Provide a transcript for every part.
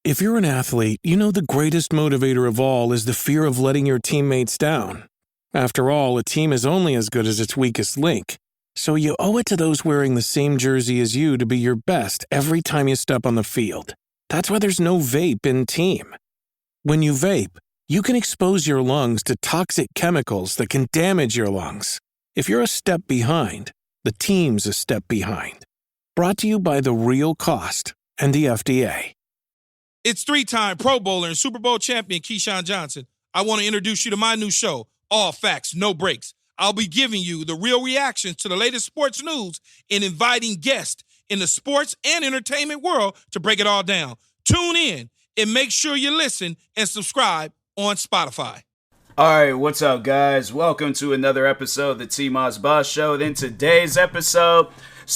If you're an athlete, you know the greatest motivator of all is the fear of letting your teammates down. After all, a team is only as good as its weakest link. So you owe it to those wearing the same jersey as you to be your best every time you step on the field. That's why there's no vape in team. When you vape, you can expose your lungs to toxic chemicals that can damage your lungs. If you're a step behind, the team's a step behind. Brought to you by The Real Cost and the FDA. It's three-time Pro Bowler and Super Bowl champion Keyshawn Johnson. I want to introduce you to my new show, All Facts, No Breaks. I'll be giving you the real reactions to the latest sports news and inviting guests in the sports and entertainment world to break it all down. Tune in and make sure you listen and subscribe on Spotify. Alright, what's up guys? Welcome to another episode of the TMossBoss Show. In today's episode,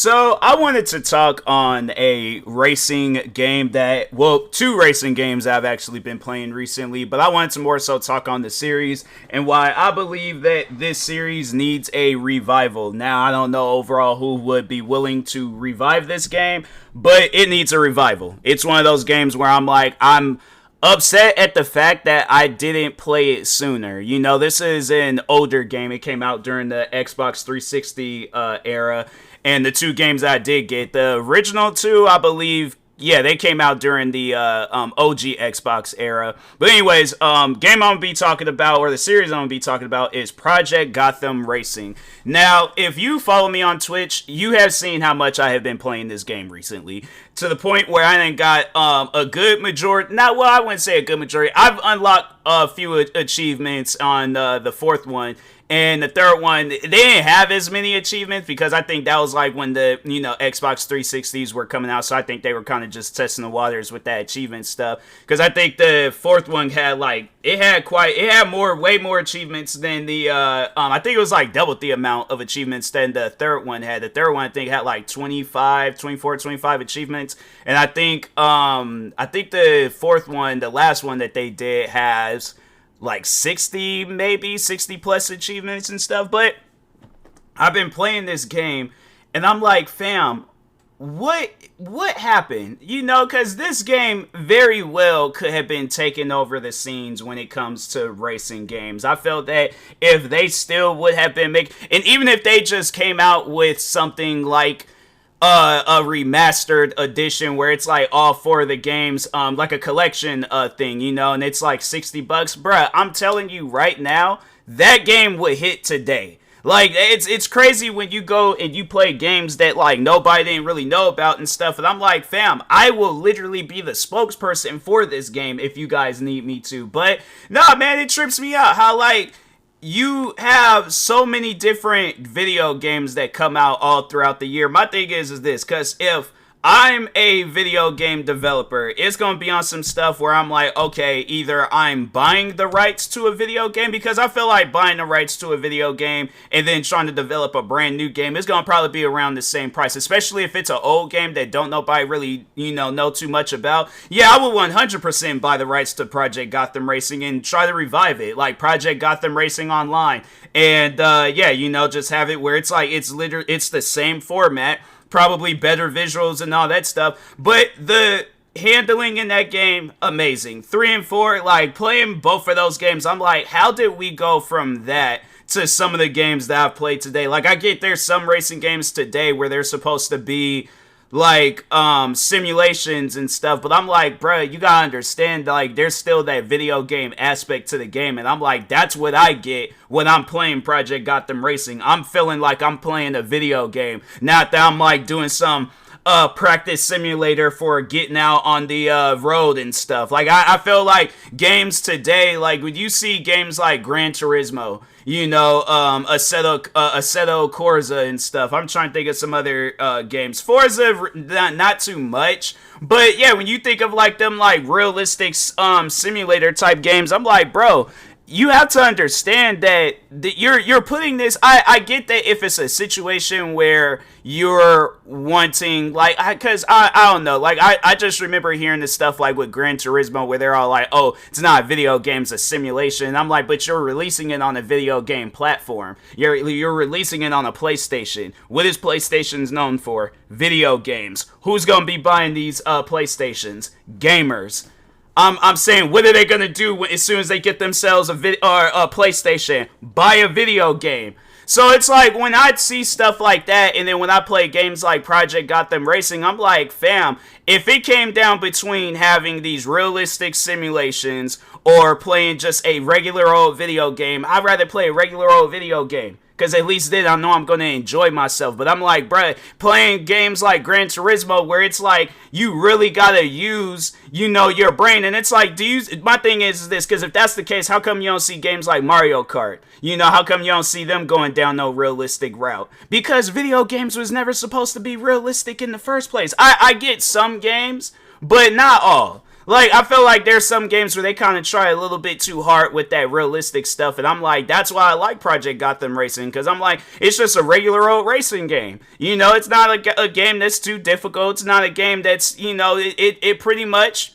I wanted to talk on a racing game two racing games I've actually been playing recently, but I wanted to more so talk on the series and why I believe that this series needs a revival. Now, I don't know overall who would be willing to revive this game, but it needs a revival. It's one of those games where I'm upset at the fact that I didn't play it sooner. You know, this is an older game. It came out during the Xbox 360 era. And the two games I did get, the original two, I believe, they came out during the OG Xbox era. But anyways, game I'm going to be talking about, or the series I'm going to be talking about, is Project Gotham Racing. Now, if you follow me on Twitch, you have seen how much I have been playing this game recently. To the point where I done got a good majority, I wouldn't say a good majority. I've unlocked a few achievements on the fourth one. And the third one, they didn't have as many achievements because I think that was like when the, Xbox 360s were coming out. So I think they were kind of just testing the waters with that achievement stuff. Because I think the fourth one had way more achievements than the, I think it was like double the amount of achievements than the third one had. The third one I think had like 25 achievements. And I think the fourth one, the last one that they did has like 60 plus achievements and stuff. But I've been playing this game and I'm like, fam, what happened? Because this game very well could have been taking over the scenes when it comes to racing games. I felt that if they still would have been and even if they just came out with something like a remastered edition where it's like all four of the games, like a collection thing, and it's like $60, bruh, I'm telling you right now, that game would hit today. Like, it's crazy when you go and you play games that, like, nobody didn't really know about and stuff, and I'm like, fam, I will literally be the spokesperson for this game if you guys need me to. But, nah, man, it trips me out how, like, you have so many different video games that come out all throughout the year. My thing is this, because if I'm a video game developer, it's going to be on some stuff where I'm like, okay, either I'm buying the rights to a video game, because I feel like buying the rights to a video game and then trying to develop a brand new game is going to probably be around the same price, especially if it's an old game that don't nobody really, know too much about. Yeah, I would 100% buy the rights to Project Gotham Racing and try to revive it, like Project Gotham Racing Online. And, just have it where it's like, it's the same format, probably better visuals and all that stuff, but the handling in that game, amazing. 3 and 4, like, playing both of those games, I'm like, how did we go from that to some of the games that I've played today? Like, I get there's some racing games today where they're supposed to be like simulations and stuff, but I'm like, bruh, you gotta understand, like, there's still that video game aspect to the game, and I'm like, that's what I get when I'm playing Project Gotham Racing. I'm feeling like I'm playing a video game, not that I'm like doing some practice simulator for getting out on the road and stuff. Like, I feel like games today, like when you see games like Gran Turismo, Assetto Corsa and stuff. I'm trying to think of some other games. Forza, not too much. But yeah, when you think of like them like realistic simulator type games, I'm like, bro, you have to understand that you're putting this. I get that if it's a situation where you're wanting, like, because I don't know, like, I just remember hearing this stuff like with Gran Turismo where they're all like, oh, it's not a video game, it's a simulation. And I'm like, but you're releasing it on a video game platform. You're releasing it on a PlayStation. What is PlayStation's known for? Video games. Who's gonna be buying these PlayStations? Gamers. I'm saying, what are they gonna do as soon as they get themselves a PlayStation? Buy a video game. So it's like when I see stuff like that, and then when I play games like Project Gotham Racing, I'm like, fam, if it came down between having these realistic simulations or playing just a regular old video game, I'd rather play a regular old video game. Because at least then I know I'm going to enjoy myself. But I'm like, bruh, playing games like Gran Turismo where it's like you really got to use, your brain. And it's like, my thing is this, because if that's the case, how come you don't see games like Mario Kart? How come you don't see them going down no realistic route? Because video games was never supposed to be realistic in the first place. I get some games, but not all. Like, I feel like there's some games where they kind of try a little bit too hard with that realistic stuff, and I'm like, that's why I like Project Gotham Racing, because I'm like, it's just a regular old racing game. It's not a game that's too difficult. It's not a game that's, it pretty much,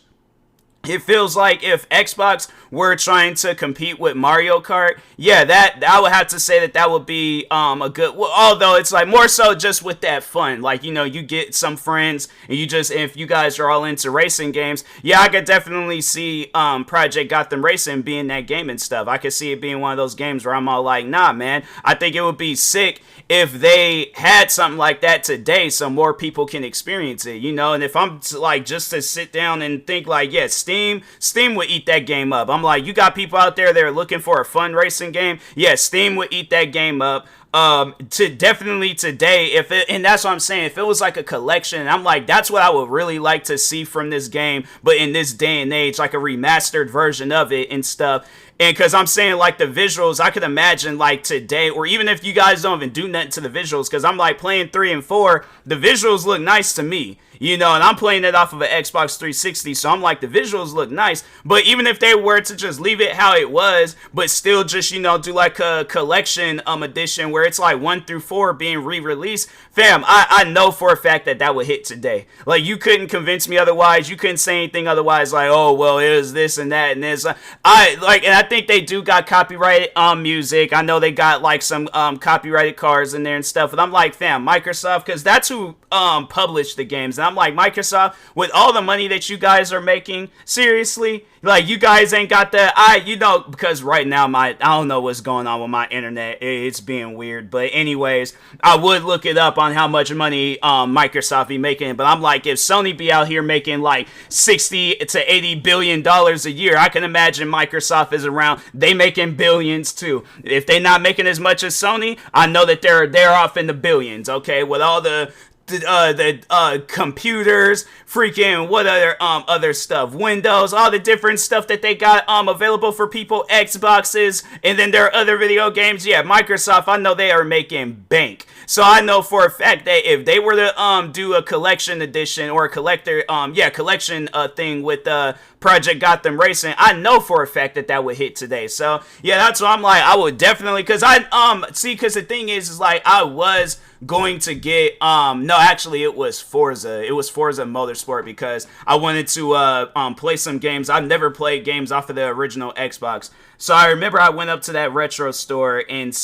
it feels like if Xbox were trying to compete with Mario Kart, yeah, that I would have to say that would be a good. Well, although it's like more so just with that fun, like you get some friends and if you guys are all into racing games, yeah, I could definitely see Project Gotham Racing being that game and stuff. I could see it being one of those games where I'm all like, nah, man, I think it would be sick if they had something like that today, so more people can experience it, And if I'm like just to sit down and think like, yeah, Steam would eat that game up. I'm like, you got people out there that are looking for a fun racing game. Yeah, Steam would eat that game up. Definitely today, and that's what I'm saying, if it was like a collection, I'm like, that's what I would really like to see from this game, but in this day and age, like a remastered version of it and stuff. And because I'm saying, like, the visuals, I could imagine, like, today, or even if you guys don't even do nothing to the visuals, because I'm, like, playing 3 and 4, the visuals look nice to me, and I'm playing it off of an Xbox 360, so I'm like, the visuals look nice, but even if they were to just leave it how it was, but still just, do, like, a collection edition where it's, like, 1 through 4 being re-released, fam, I know for a fact that would hit today. Like, you couldn't convince me otherwise, you couldn't say anything otherwise, like, oh, well, it was this and that and this. And I think they do got copyrighted music. I know they got like some copyrighted cars in there and stuff. And I'm like, fam, Microsoft, because that's who published the games. And I'm like, Microsoft, with all the money that you guys are making, seriously, like, you guys ain't got that. Because right now I don't know what's going on with my internet. It's being weird. But anyways, I would look it up on how much money Microsoft be making. But I'm like, if Sony be out here making like 60 to 80 billion dollars a year, I can imagine Microsoft is around. They making billions too. If they not making as much as Sony, I know that they're off in the billions. Okay, with all the computers, freaking what other stuff, Windows, all the different stuff that they got available for people, Xboxes, and then there are other video games. Yeah, Microsoft, I know they are making bank. So I know for a fact that if they were to do a collection edition or a collector collection thing with Project Gotham Racing, I know for a fact that would hit today. So yeah, that's what I'm like, I would definitely, because because the thing is like, I was going to get actually it was Forza Motorsport, because I wanted to play some games. I've never played games off of the original Xbox, so I remember I went up to that retro store and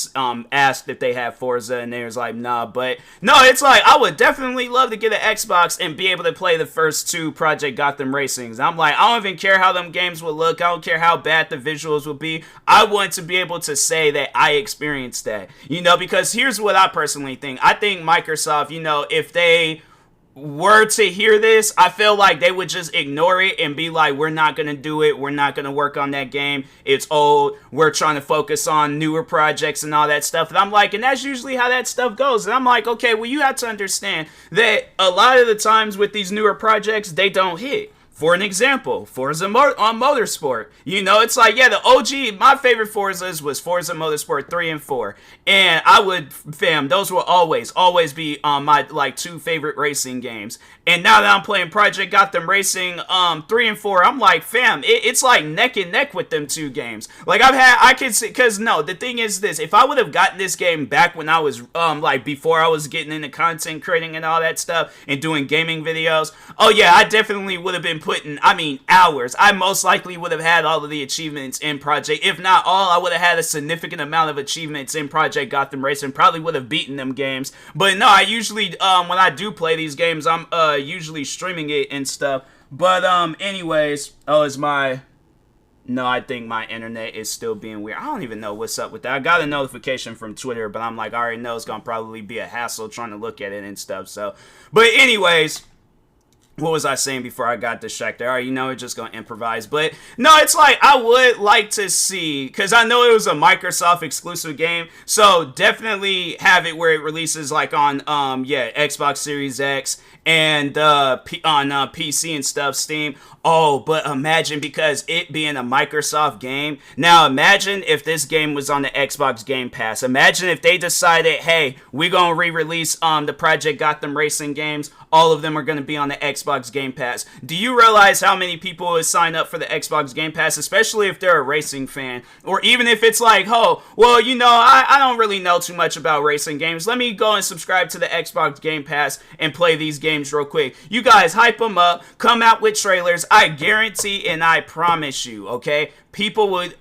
asked if they had Forza, and they was like, nah. But no, it's like, I would definitely love to get an Xbox and be able to play the first 2 Project Gotham Racings. I'm like, I don't even care how them games would look, I don't care how bad the visuals would be, I want to be able to say that I experienced that, because here's what I personally think. I think Microsoft, if they were to hear this, I feel like they would just ignore it and be like, we're not going to do it, we're not going to work on that game, it's old, we're trying to focus on newer projects and all that stuff. And I'm like, and that's usually how that stuff goes. And I'm like, okay, well, you have to understand that a lot of the times with these newer projects, they don't hit. For an example, Forza on Motorsport. It's like, yeah, the OG, my favorite Forzas was Forza Motorsport 3 and 4. And those will always be my, like, 2 favorite racing games. And now that I'm playing Project Gotham Racing 3 and 4, I'm like, fam, it's like neck and neck with them two games. Like I could see, because no, the thing is this, if I would have gotten this game back when I was like before I was getting into content creating and all that stuff and doing gaming videos, oh yeah, I definitely would have been putting, hours. I most likely would have had all of the achievements in Project. If not all, I would have had a significant amount of achievements in Project Gotham Racing. Probably would have beaten them games. But no, I usually, when I do play these games, I'm usually streaming it and stuff. But anyways, no, I think my internet is still being weird. I don't even know what's up with that. I got a notification from Twitter, but I'm like, I already know it's gonna probably be a hassle trying to look at it and stuff. So, but anyways, what was I saying before I got distracted? All right, we're just going to improvise. But no, it's like I would like to see, because I know it was a Microsoft exclusive game, so definitely have it where it releases like on, Xbox Series X and on PC and stuff, Steam. Oh, but imagine, because it being a Microsoft game, now imagine if this game was on the Xbox Game Pass. Imagine if they decided, hey, we're going to re-release the Project Gotham Racing games. All of them are going to be on the Xbox Game Pass. Do you realize how many people would sign up for the Xbox Game Pass, especially if they're a racing fan? Or even if it's like, oh, well, I don't really know too much about racing games. Let me go and subscribe to the Xbox Game Pass and play these games real quick. You guys hype them up, come out with trailers. I guarantee and I promise you, okay? People would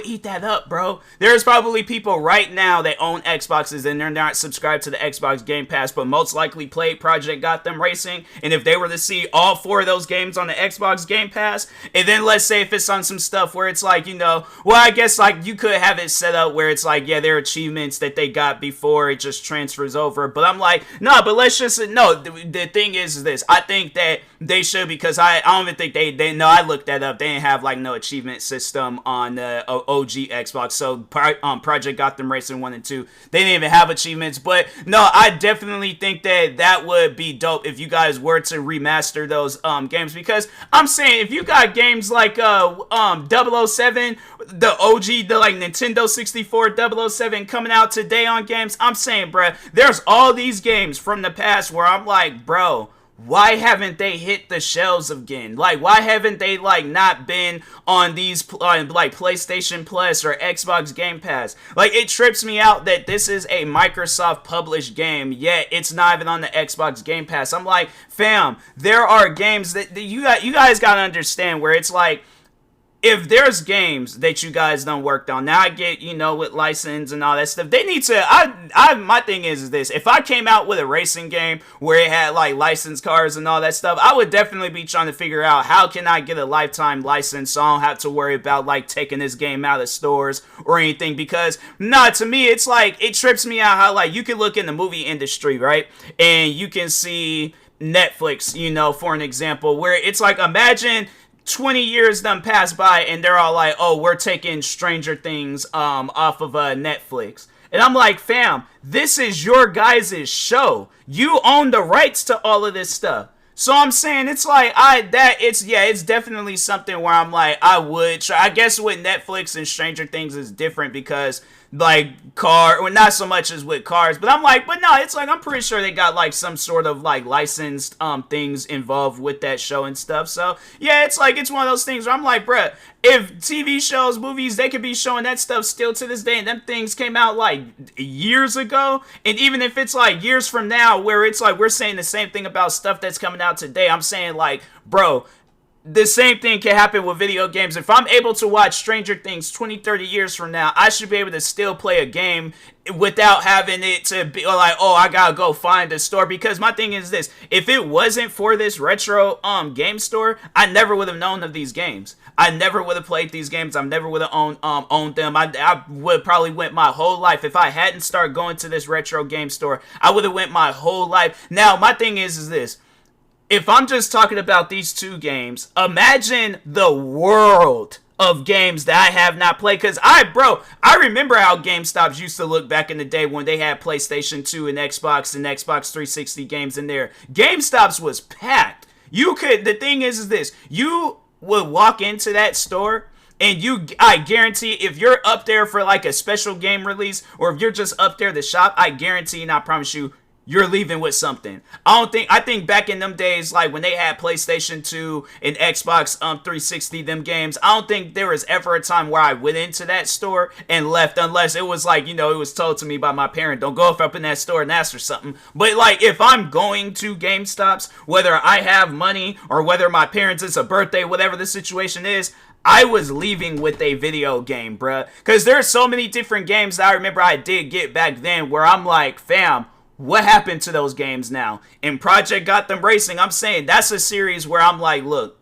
eat that up, bro. There's probably people right now that own Xboxes and they're not subscribed to the Xbox Game Pass, but most likely played Project Gotham Racing. And if they were to see all 4 of those games on the Xbox Game Pass, and then let's say if it's on some stuff where it's like, well, I guess like you could have it set up where it's like, yeah, there are achievements that they got before it just transfers over. But I'm like, no, but let's just, no, the thing is this. I think that they should, because I don't even think they know. I looked that up. They didn't have like no achievement system on the OG Xbox. So Project Gotham Racing 1 and 2, they didn't even have achievements. But no, I definitely think that would be dope if you guys were to remaster those games, because I'm saying if you got games like 007, the OG, the like Nintendo 64 007 coming out today on games, I'm saying, bruh, there's all these games from the past where I'm like, bro, why haven't they hit the shelves again? Like, why haven't they, like, not been on these, like, PlayStation Plus or Xbox Game Pass? Like, it trips me out that this is a Microsoft-published game, yet it's not even on the Xbox Game Pass. I'm like, fam, there are games that you guys gotta understand where it's like, if there's games that you guys done worked on, now I get, with license and all that stuff, they need to, my thing is this, if I came out with a racing game where it had, like, licensed cars and all that stuff, I would definitely be trying to figure out how can I get a lifetime license so I don't have to worry about, like, taking this game out of stores or anything, because, to me, it's like, it trips me out how, like, you can look in the movie industry, right, and you can see Netflix, for an example, where it's like, imagine 20 years done pass by and they're all like, oh, we're taking Stranger Things off of Netflix. And I'm like, fam, this is your guys' show. You own the rights to all of this stuff. So I'm saying it's like it's definitely something where I'm like, I would try. I guess with Netflix and Stranger Things is different because like not so much as with cars, but I'm like, but no, it's like I'm pretty sure they got like some sort of like licensed things involved with that show and stuff. So yeah, it's like it's one of those things where I'm like, bruh, if TV shows, movies, they could be showing that stuff still to this day, and them things came out like years ago, and even if it's like years from now, where it's like we're saying the same thing about stuff that's coming out today, I'm saying like, bro, the same thing can happen with video games. If I'm able to watch Stranger Things 20, 30 years from now, I should be able to still play a game without having it to be like, oh, I gotta go find a store. Because my thing is this, if it wasn't for this retro game store, I never would have known of these games. I never would have played these games. I never would have owned them. I would probably went my whole life. If I hadn't started going to this retro game store, I would have went my whole life. Now, my thing is this. If I'm just talking about these two games, imagine the world of games that I have not played. Because I remember how GameStops used to look back in the day when they had PlayStation 2 and Xbox 360 games in there. GameStops was packed. The thing is this, you would walk into that store and I guarantee if you're up there for like a special game release or if you're just up there to shop, I guarantee and I promise you, you're leaving with something. I think back in them days, like when they had PlayStation 2 and Xbox 360, them games, I don't think there was ever a time where I went into that store and left, unless it was like, it was told to me by my parent, don't go up in that store and ask for something. But like, if I'm going to GameStops, whether I have money or whether my parents, it's a birthday, whatever the situation is, I was leaving with a video game, bruh. Because there's so many different games that I remember I did get back then where I'm like, fam, what happened to those games now? In Project Gotham Racing, I'm saying that's a series where I'm like, look,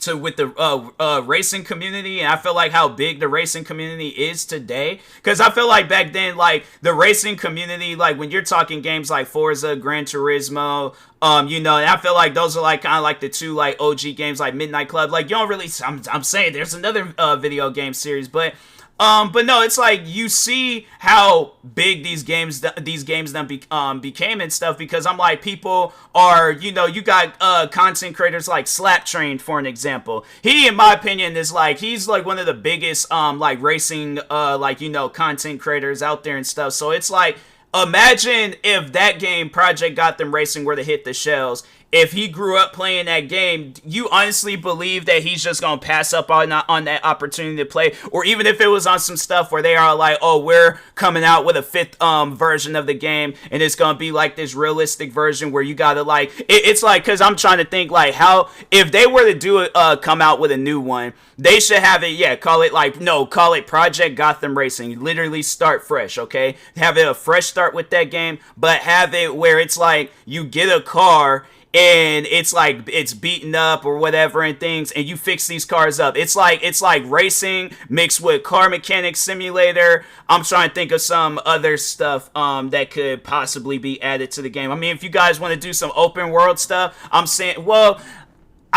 with the racing community, and I feel like how big the racing community is today, because I feel like back then, like the racing community, like when you're talking games like Forza, Gran Turismo, and I feel like those are like kind of like the two like OG games, like Midnight Club. Like you don't really, I'm saying there's another video game series, but no, it's like you see how big these games then became and stuff, because I'm like, people are, you got content creators like Slap Train, for an example. He, in my opinion, is like, he's like one of the biggest like racing content creators out there and stuff. So it's like, imagine if that game, Project Gotham Racing, were to hit the shelves. If he grew up playing that game, you honestly believe that he's just going to pass up on that opportunity to play? Or even if it was on some stuff where they are like, oh, we're coming out with a fifth version of the game, and it's going to be like this realistic version where you got to like, it's like, because I'm trying to think like how, if they were to do it, come out with a new one, they should have it, call it Project Gotham Racing. Literally start fresh, okay? Have it a fresh start with that game, but have it where it's like you get a car and it's like it's beaten up or whatever and things, and you fix these cars up. It's like racing mixed with car mechanics simulator. I'm trying to think of some other stuff that could possibly be added to the game. I mean, if you guys want to do some open world stuff, I'm saying, well,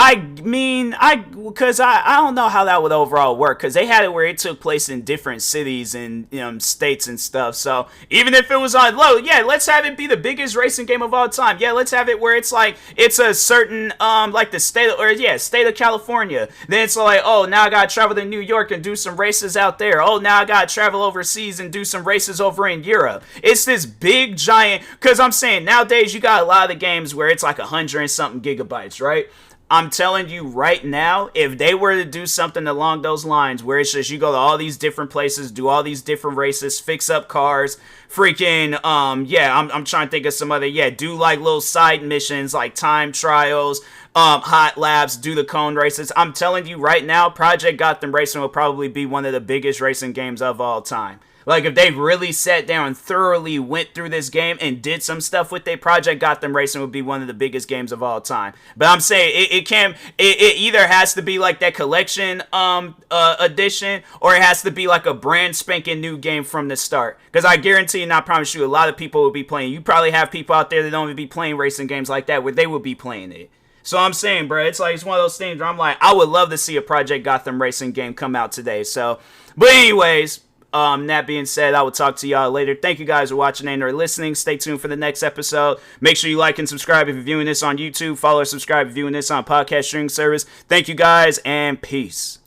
I because I don't know how that would overall work, because they had it where it took place in different cities and states and stuff. So even if it was on low, let's have it be the biggest racing game of all time. Let's have it where it's like it's a certain like the state of California. Then it's like, oh, now I gotta travel to New York and do some races out there. Oh, now I gotta travel overseas and do some races over in Europe. It's this big giant, because I'm saying nowadays you got a lot of the games where it's like 100 and something gigabytes, right? I'm telling you right now, if they were to do something along those lines where it's just you go to all these different places, do all these different races, fix up cars, freaking, I'm trying to think of some other, do like little side missions like time trials, hot laps, do the cone races. I'm telling you right now, Project Gotham Racing will probably be one of the biggest racing games of all time. Like, if they really sat down and thoroughly went through this game and did some stuff with it, Project Gotham Racing would be one of the biggest games of all time. But I'm saying it either has to be like that collection edition, or it has to be like a brand spanking new game from the start. Because I guarantee and I promise you, a lot of people will be playing. You probably have people out there that don't even be playing racing games like that, where they will be playing it. So I'm saying, bro, it's like, it's one of those things where I'm like, I would love to see a Project Gotham Racing game come out today. So, but anyways, that being said, I will talk to y'all later. Thank you guys for watching and or listening. Stay tuned for the next episode. Make sure you like and subscribe if you're viewing this on YouTube. Follow or subscribe if you're viewing this on podcast streaming service. Thank you guys, and peace.